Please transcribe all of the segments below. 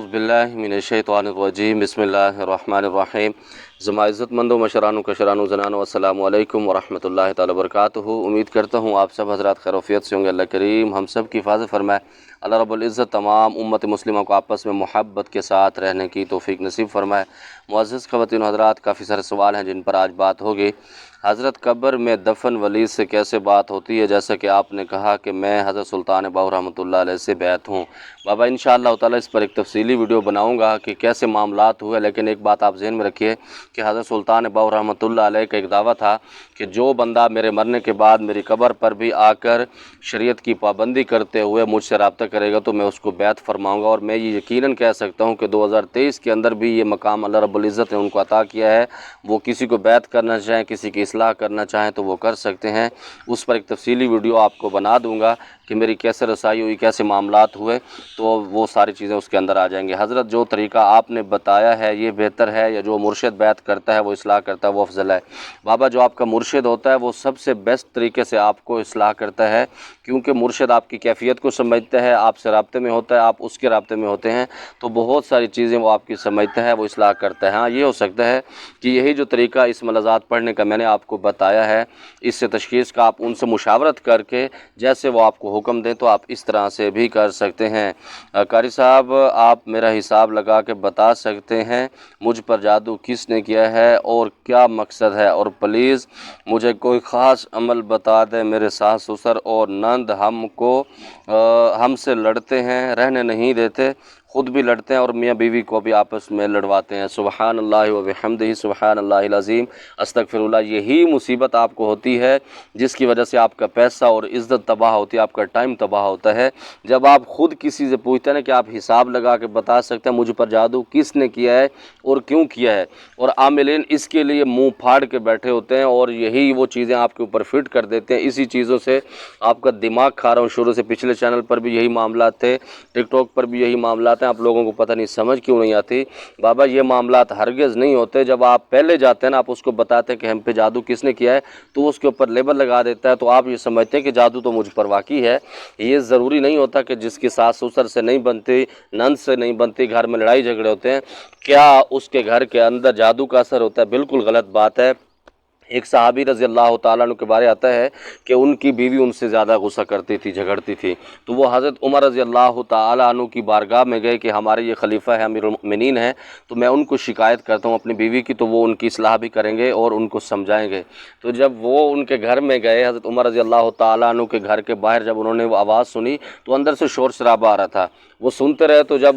अऊज़ुबिल्लाहि मिनश्शैतानिर्रजीम बिस्मिल्लाहिर्रहमानिर्रहीम। ज़मा इज़्ज़त मंदो मशरानो कशरानो ज़नानो अस्सलामु अलैकुम वरहमतुल्लाहि तआला वबरकातुहू। उम्मीद करता हूँ आप सब हज़रात खैरियत से होंगे। अल्लाह करीम हम सब की हिफाज़त फरमाए। अल्लाह रब्बुल इज़्ज़त तमाम उम्मत मुस्लिमा को आपस में मोहब्बत के साथ रहने की तौफ़ीक नसीब फरमाए। मुअज़्ज़ज़ ख़वातीन हज़रात, काफ़ी सारे सवाल हैं जिन पर आज बात होगी। हज़रत कब्र में दफन वली से कैसे बात होती है? जैसा कि आपने कहा कि मैं हज़रत सुल्तान बाहू रहमतुल्लाह अलैह से बैत हूँ। बाबा इंशाअल्लाह ताला इस पर एक तफसीली वीडियो बनाऊँगा कि कैसे मामलात हुए। लेकिन एक बात आप ज़हन में रखिए कि हज़रत सुल्तान बाहू रहमतुल्लाह अलैह का एक दावा था कि जो बंदा मेरे मरने के बाद मेरी कब्र पर भी आकर शरीयत की पाबंदी करते हुए मुझसे रब्ता करेगा तो मैं उसको बैत फरमाऊँगा। और मैं ये यकीनन कह सकता हूँ कि 2023 के अंदर भी ये मकाम अल्लाह रब्बुल इज़्ज़त ने उनको अता किया है। वो किसी को बैत करना चाहें, किसी की इस्लाह करना चाहें तो वो कर सकते हैं। उस पर एक तफसीली वीडियो आपको बना दूंगा कि मेरी कैसे रसाई हुई, कैसे मामलात हुए, तो वो सारी चीज़ें उसके अंदर आ जाएंगी। हज़रत जो तरीक़ा आपने बताया है ये बेहतर है, या जो मुर्शिद बैत करता है वो इस्लाह करता है वो अफजल है? बाबा जो आपका मुर्शिद होता है वो सबसे बेस्ट तरीके से आपको इस्लाह करता है, क्योंकि मुर्शिद आपकी कैफियत को समझता है, आपसे राब्ते में होता है, आप उसके राब्ते में होते हैं, तो बहुत सारी चीज़ें वो आपकी समझता है, वो इस्लाह करता है। हाँ, ये हो सकता है कि यही जो तरीक़ा इस मलज़ात पढ़ने का मैंने आपको बताया है, इससे तशख़ीस का आप उनसे मुशावरत करके जैसे वो आपको हुक्म दें तो आप इस तरह से भी कर सकते हैं। कारी साहब, आप मेरा हिसाब लगा के बता सकते हैं मुझ पर जादू किसने किया है और क्या मकसद है? और प्लीज़ मुझे कोई ख़ास अमल बता दें। मेरे सास ससुर और नंद हमसे लड़ते हैं, रहने नहीं देते, ख़ुद भी लड़ते हैं और मियाँ बीवी को भी आपस में लड़वाते हैं। सुबहानल्लाह व बिहम्दिही सुबहानल्लाहिल अज़ीम अस्तगफिरुल्लाह। यही मुसीबत आपको होती है जिसकी वजह से आपका पैसा और इज़्ज़त तबाह होती है, आपका टाइम तबाह होता है। जब आप ख़ुद किसी से पूछते हैं ना कि आप हिसाब लगा के बता सकते हैं मुझ पर जादू किसने किया है और क्यों किया है, और आमिलीन इसके लिए मुँह फाड़ के बैठे होते हैं और यही वो चीज़ें आपके ऊपर फिट कर देते हैं। इसी चीज़ों से आपका दिमाग खा रहा हूँ शुरू से। पिछले चैनल पर भी यही मामला थे, टिकटॉक पर भी यही मामला हैं। आप लोगों को पता नहीं समझ क्यों नहीं आती। बाबा ये मामलात हरगिज़ नहीं होते। जब आप पहले जाते हैं ना, आप उसको बताते हैं कि हम पे जादू किसने किया है, तो उसके ऊपर लेबल लगा देता है, तो आप ये समझते हैं कि जादू तो मुझ पर वाक़ई है। ये ज़रूरी नहीं होता कि जिसकी सास ससुर से नहीं बनती, नंद से नहीं बनती, घर में लड़ाई झगड़े होते हैं, क्या उसके घर के अंदर जादू का असर होता है? बिल्कुल गलत बात है। एक सहाबी रज़ी अल्लाह ताला अन्हु के बारे आता है कि उनकी बीवी उनसे ज़्यादा गुस्सा करती थी, झगड़ती थी, तो वो हज़रत उमर रज़ी अल्लाह ताला अन्हु की बारगाह में गए कि हमारे ये खलीफा है, अमीरुल मोमिनीन है, तो मैं उनको शिकायत करता हूँ अपनी बीवी की, तो वो उनकी इस्लाह भी करेंगे और उनको समझाएंगे। तो जब वो उनके घर में गए, हज़रत उमर रज़ी अल्लाह ताला अन्हु के घर के बाहर जब उन्होंने वो आवाज़ सुनी तो अंदर से शोर शराबा आ रहा था। वो सुनते रहे, तो जब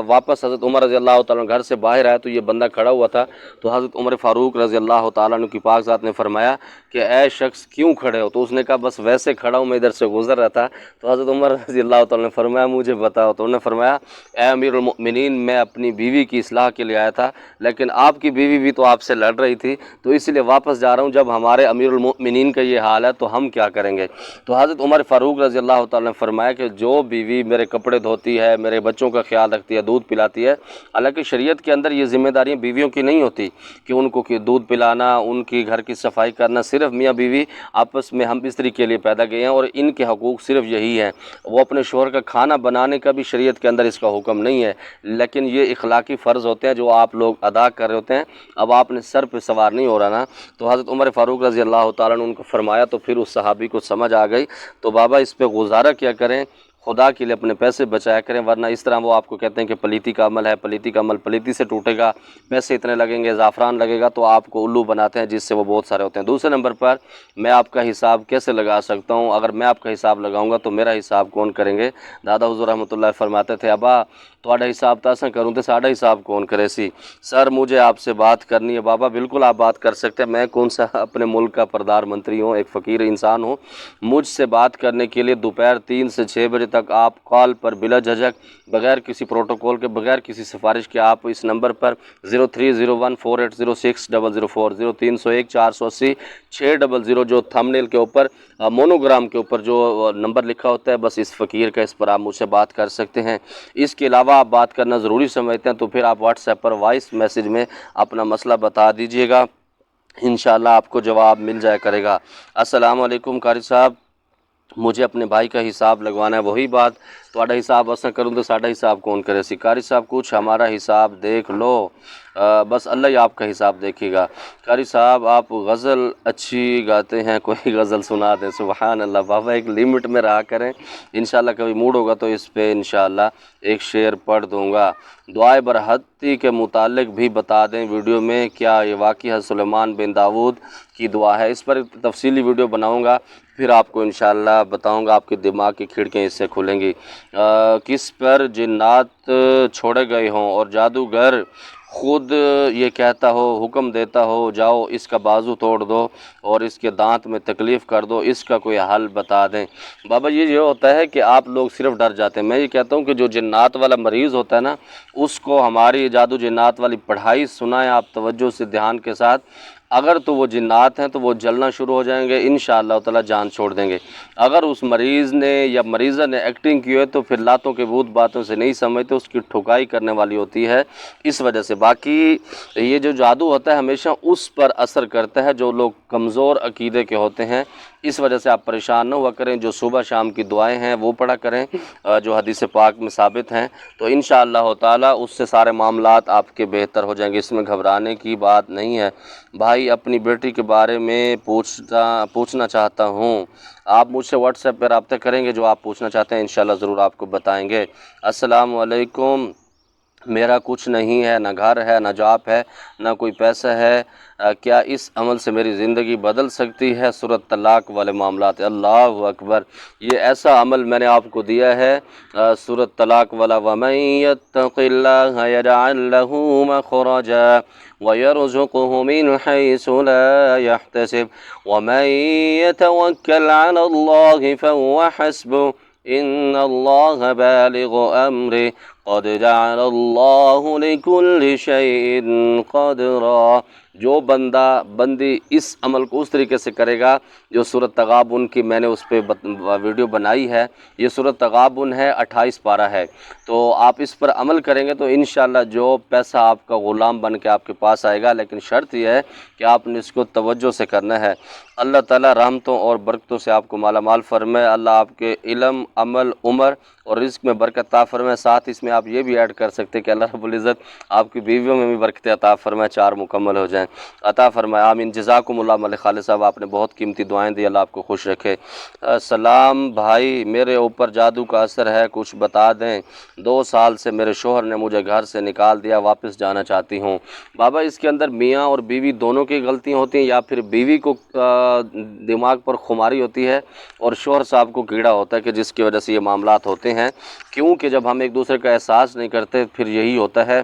वापस हज़रत उमर रज़ी अल्लाह ताला घर से बाहर आए तो ये बंदा खड़ा हुआ था। तो हज़रत उमर फ़ारूक रज़ी अल्लाह ताला अन्हु की पाक ज़ात ने फरमाया कि ऐ शख्स क्यों खड़े हो? तो उसने कहा बस वैसे खड़ा हूँ, मैं इधर से गुज़र रहा था। तो हज़रत उमर रज़ी अल्लाह ताला ने फरमाया मुझे बताओ। तो उन्होंने फरमाया ऐ अमीरुल मोमिनीन, मैं अपनी बीवी की इस्लाह के लिए आया था, लेकिन आपकी बीवी भी तो आपसे लड़ रही थी, तो इसलिए वापस जा रहा हूँ। जब हमारे अमीरुल मोमिनीन का ये हाल है तो हम क्या करेंगे? तो हज़रत उमर फ़ारूक रज़ी अल्लाह ताला ने फरमाया कि जो बीवी मेरे कपड़े धोती है, मेरे बच्चों का ख्याल रखती है, दूध पिलाती है, हालांकि शरीयत के अंदर ये ज़िम्मेदारियाँ बीवियों की नहीं होती कि उनको दूध पिलाना, उनकी घर की सफाई करना, सिर्फ मियाँ बीवी आपस में हम इस्त्री के लिए पैदा गए हैं और इनके हकूक़ सिर्फ यही है। वो अपने शोहर का खाना बनाने का भी शरीयत के अंदर इसका हुक्म नहीं है, लेकिन ये इखलाकी फ़र्ज़ होते हैं जो आप लोग अदा कर रहे होते हैं। अब आपने सर पे सवार नहीं हो रहा ना। तो हज़रत उमर फ़ारूक रज़ी अल्लाह ताला ने उनको फरमाया, तो फिर उस सहाबी को समझ आ गई। तो बाबा इस पर गुज़ारा क्या करें, खुदा के लिए अपने पैसे बचाया करें, वरना इस तरह वो आपको कहते हैं कि पलीती का अमल है, पलीती का अमल पलीती से टूटेगा, पैसे इतने लगेंगे, ज़ाफ़रान लगेगा, तो आपको उल्लू बनाते हैं जिससे वो बहुत सारे होते हैं। दूसरे नंबर पर मैं आपका हिसाब कैसे लगा सकता हूँ? अगर मैं आपका हिसाब लगाऊंगा तो मेरा हिसाब कौन करेंगे? दादा हुज़ूर रहमतुल्लाह फरमाते थे अबा थोड़ा हिसाब तो असा करूँ तो साढ़ा हिसाब कौन करे सी? सर मुझे आपसे बात करनी है। बाबा बिल्कुल आप बात कर सकते हैं। मैं कौन सा अपने मुल्क का प्रधानमंत्री हूँ, एक फ़कीर इंसान हूँ। मुझसे बात करने के लिए दोपहर 3 से 6 बजे तक आप कॉल पर बिला झिझक, बगैर किसी प्रोटोकॉल के, बगैर किसी सिफारिश के आप इस नंबर पर 030148060040 0301 480 600 जो थंबनेल के ऊपर मोनोग्राम के ऊपर जो नंबर लिखा होता है, बस इस फ़कीर का, इस पर आप मुझसे बात कर सकते हैं। इसके अलावा आप बात करना ज़रूरी समझते हैं तो फिर आप व्हाट्सएप पर वॉइस मैसेज में अपना मसला बता दीजिएगा, इंशाअल्लाह आपको जवाब मिल जाया करेगा। अस्सलाम वालेकुम कारी साहब। मुझे अपने भाई का हिसाब लगवाना है। वही बात, ਤੁਹਾਡਾ हिसाब असा करूँ तो साडा हिसाब कौन करे। कारी साहब कुछ हमारा हिसाब देख लो, बस अल्लाह ही आपका हिसाब देखेगा। कारी साहब आप गज़ल अच्छी गाते हैं, कोई गज़ल सुना दें। सुभान अल्लाह बाबा, एक लिमिट में रहा करें। इंशाल्लाह कभी मूड होगा तो इस पे इंशाल्लाह एक शेर पढ़ दूँगा। दुआए बरहती के मुतालिक भी बता दें वीडियो में, क्या ये वाक़ई हज़रत सुलेमान बिन दाऊद की दुआ है। इस पर तफसीली वीडियो बनाऊँगा, फिर आपको इंशाल्लाह बताऊँगा, आपके दिमाग की खिड़कियाँ इससे खुलेंगी। किस पर जिन्नात छोड़े गए हों और जादूगर खुद ये कहता हो, हुक्म देता हो, जाओ इसका बाजू तोड़ दो और इसके दांत में तकलीफ़ कर दो, इसका कोई हल बता दें। बाबा ये होता है कि आप लोग सिर्फ डर जाते हैं। मैं ये कहता हूँ कि जो जिन्नात वाला मरीज़ होता है ना, उसको हमारी जादू जिन्नात वाली पढ़ाई सुनाएं आप तवज्जो से, ध्यान के साथ। अगर तो वो जिन्नात हैं तो वो जलना शुरू हो जाएंगे, इंशाअल्लाह ताला जान छोड़ देंगे। अगर उस मरीज़ ने या मरीज़ा ने एक्टिंग की है तो फिर लातों के भूत बातों से नहीं समझते, उसकी ठुकाई करने वाली होती है इस वजह से। बाकी ये जो जादू होता है हमेशा उस पर असर करता है जो लोग कमज़ोर अकीदे के होते हैं। इस वजह से आप परेशान न हुआ करें। जो सुबह शाम की दुआएं हैं वो पढ़ा करें, जो हदीस पाक में साबित हैं, तो इंशाअल्लाह ताला उससे सारे मामलात आपके बेहतर हो जाएंगे। इसमें घबराने की बात नहीं है। भाई अपनी बेटी के बारे में पूछना चाहता हूँ। आप मुझसे व्हाट्सएप पर रब्ता करेंगे, जो आप पूछना चाहते हैं इंशाअल्लाह ज़रूर आपको बताएंगे। अस्सलाम वालेकुम। मेरा कुछ नहीं है, ना घर है, ना जॉब है, ना कोई पैसा है। क्या इस अमल से मेरी ज़िंदगी बदल सकती है? सूरत तलाक वाले मामलात। अल्लाह अकबर, ये ऐसा अमल मैंने आपको दिया है, सूरत तलाक वाला। वमन यत्तक़िल्लाह यजअल लहू मख़रजा वयरज़ुक़हु मिन हैसु ला यहतसिब वमन यतवक्कल अलल्लाहि फहुव हस्बुह इन्नल्लाह बालिगु अम्रिह क़द जअलल्लाहु लिकुल्लि शैइन क़दरा। जो बंदी इस अमल को उस तरीके से करेगा, जो सूरत तगाबुन की मैंने उस पर वीडियो बनाई है, ये सूरत तगाबुन है, 28 पारा है, तो आप इस पर अमल करेंगे तो इंशाअल्लाह जो पैसा आपका ग़ुलाम बन के आपके पास आएगा। लेकिन शर्त यह है कि आपने इसको तवज्जो से करना है। अल्लाह ताला रहमतों और बरकतों से आपको माला माल फरमाए। अल्लाह आपके इल्म, अमल, उम्र और रिज़्क़ में बरकत अता फरमाए। साथ इसमें आप ये भी ऐड कर सकते हैं कि अल्लाह रब्बुल इज़्ज़त आपकी बीवियों में भी बरकत अता फरमाए, 4 मुकम्मल हो जाएँ, अता फरमाए। आमीन। जज़ाकुमुल्लाह। मलिक खालिद साहब आपने बहुत कीमती दुआएं दी, अल्लाह आपको खुश रखे। सलाम भाई, मेरे ऊपर जादू का असर है, कुछ बता दें। 2 साल से मेरे शोहर ने मुझे घर से निकाल दिया, वापस जाना चाहती हूँ। बाबा इसके अंदर मियाँ और बीवी दोनों की गलतियाँ होती हैं, या फिर बीवी को दिमाग पर खुमारी होती है और शोहर साहब को कीड़ा होता है कि जिसकी वजह से ये मामलात होते हैं। क्योंकि जब हम एक दूसरे का एहसास नहीं करते फिर यही होता है।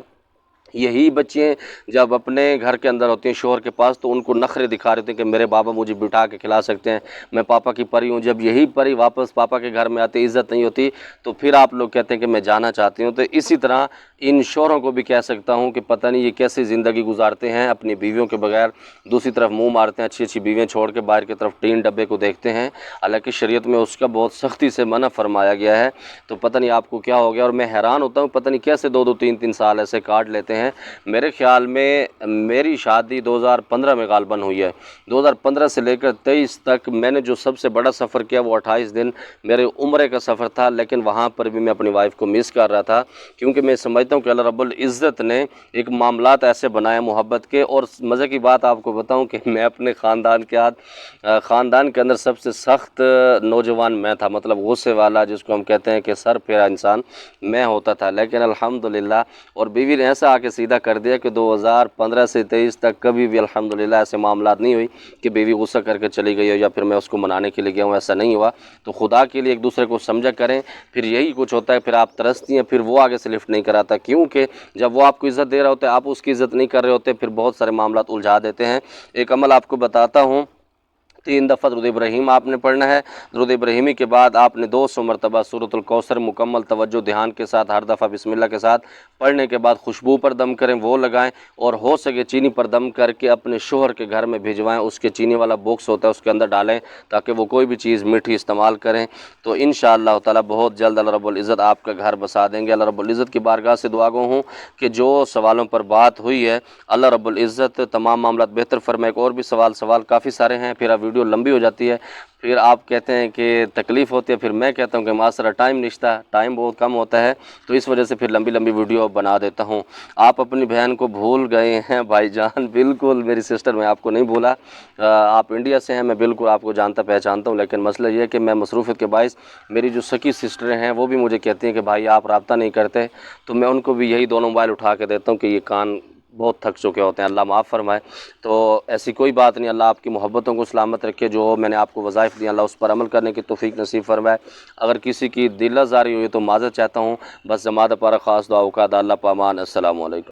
यही बच्चे जब अपने घर के अंदर होते हैं शोहर के पास, तो उनको नखरे दिखा रहे थे कि मेरे बाबा मुझे बिठा के खिला सकते हैं, मैं पापा की परी हूँ। जब यही परी वापस पापा के घर में आती, इज़्ज़त नहीं होती, तो फिर आप लोग कहते हैं कि मैं जाना चाहती हूँ। तो इसी तरह इन शोहरों को भी कह सकता हूँ कि पता नहीं ये कैसी ज़िंदगी गुजारते हैं अपनी बीवियों के बगैर, दूसरी तरफ मुँह मारते हैं, अच्छी अच्छी बीवियाँ छोड़ के बाहर की तरफ टीन डब्बे को देखते हैं। हालांकि शरीयत में उसका बहुत सख्ती से मना फरमाया गया है। तो पता नहीं आपको क्या हो गया, और मैं हैरान होता हूँ पता नहीं कैसे 2-2, 3-3 साल ऐसे काट लेते हैं। मेरे ख्याल में मेरी शादी 2015 में गालबन हुई है। 2015 से लेकर 23 तक मैंने जो सबसे बड़ा सफ़र किया वो 28 दिन मेरे उम्रे का सफ़र था। लेकिन वहाँ पर भी मैं अपनी वाइफ को मिस कर रहा था, क्योंकि मैं समझता हूँ कि अल्लाह रब्बुल इज़्ज़त ने एक मामलात ऐसे बनाए मोहब्बत के। और मज़े की बात आपको बताऊँ कि मैं अपने ख़ानदान के अंदर सबसे सख्त नौजवान मैं था, मतलब गुस्से वाला, जिसको हम कहते हैं कि सर फेरा इंसान मैं होता था। लेकिन अल्हम्दुलिल्लाह, और बीवी ने ऐसा आके सीधा कर दिया कि 2015 से 23 तक कभी भी अल्हम्दुलिल्लाह ऐसे मामलात नहीं हुई कि बीवी गुस्सा करके चली गई हो या फिर मैं उसको मनाने के लिए गया हूँ, ऐसा नहीं हुआ। तो खुदा के लिए एक दूसरे को समझा करें। फिर यही कुछ होता है, फिर आप तरसती हैं, फिर वो आगे से लिफ्ट नहीं कराता, क्योंकि जब वो आपको इज़्ज़त दे रहा होता है आप उसकी इज़्ज़त नहीं कर रहे होते, फिर बहुत सारे मामलात उलझा देते हैं। एक अमल आपको बताता हूँ, 3 दफ़ा दुरूद इब्राहीम आपने पढ़ना है। दुरूद इब्राहीमी के बाद आपने 200 मरतबा सूरतुल कौसर मुकम्मल तवज्जो ध्यान के साथ हर दफ़ा बिस्मिल्लाह के साथ पढ़ने के बाद खुशबू पर दम करें, वो लगाएं, और हो सके चीनी पर दम करके अपने शोहर के घर में भिजवाएं। उसके चीनी वाला बॉक्स होता है उसके अंदर डालें, ताकि वो कोई भी चीज़ मीठी इस्तेमाल करें। तो इंशाअल्लाह ताला बहुत जल्द अल्लाह रब्बुल इज़्ज़त आपका घर बसा देंगे। अल्लाह रब्बुल इज़्ज़त की बारगाह से दुआ गो हूँ कि जो सवालों पर बात हुई है अल्लाह रब्बुल इज़्ज़त तमाम मामलात बेहतर फरमाए। और भी सवाल काफ़ी सारे हैं, फिर आप वीडियो ویڈیو لمبی ہو جاتی ہے، پھر آپ کہتے ہیں کہ تکلیف ہوتی ہے، پھر میں کہتا ہوں کہ معاشرہ ٹائم نشتا، ٹائم بہت کم ہوتا ہے، تو اس وجہ سے پھر لمبی لمبی ویڈیو بنا دیتا ہوں۔ آپ اپنی بہن کو بھول گئے ہیں بھائی جان، بالکل میری سسٹر، میں آپ کو نہیں بھولا، آپ انڈیا سے ہیں، میں بالکل آپ کو جانتا پہچانتا ہوں، لیکن مسئلہ یہ ہے کہ میں مصروفیت کے باعث میری جو سکی سسٹریں ہیں وہ بھی مجھے کہتی ہیں کہ بھائی آپ رابطہ نہیں کرتے، تو میں ان کو بھی یہی دونوں موبائل اٹھا کے دیتا ہوں کہ یہ کان بہت تھک چکے ہوتے ہیں، اللہ معاف فرمائے۔ تو ایسی کوئی بات نہیں، اللہ آپ کی محبتوں کو سلامت رکھے، جو میں نے آپ کو وظائف دیا اللہ اس پر عمل کرنے کی توفیق نصیب فرمائے۔ اگر کسی کی دل آزاری ہوئی تو معذرت چاہتا ہوں، بس زمادہ پر خاص دعا کا اللہ پامان۔ السلام علیکم۔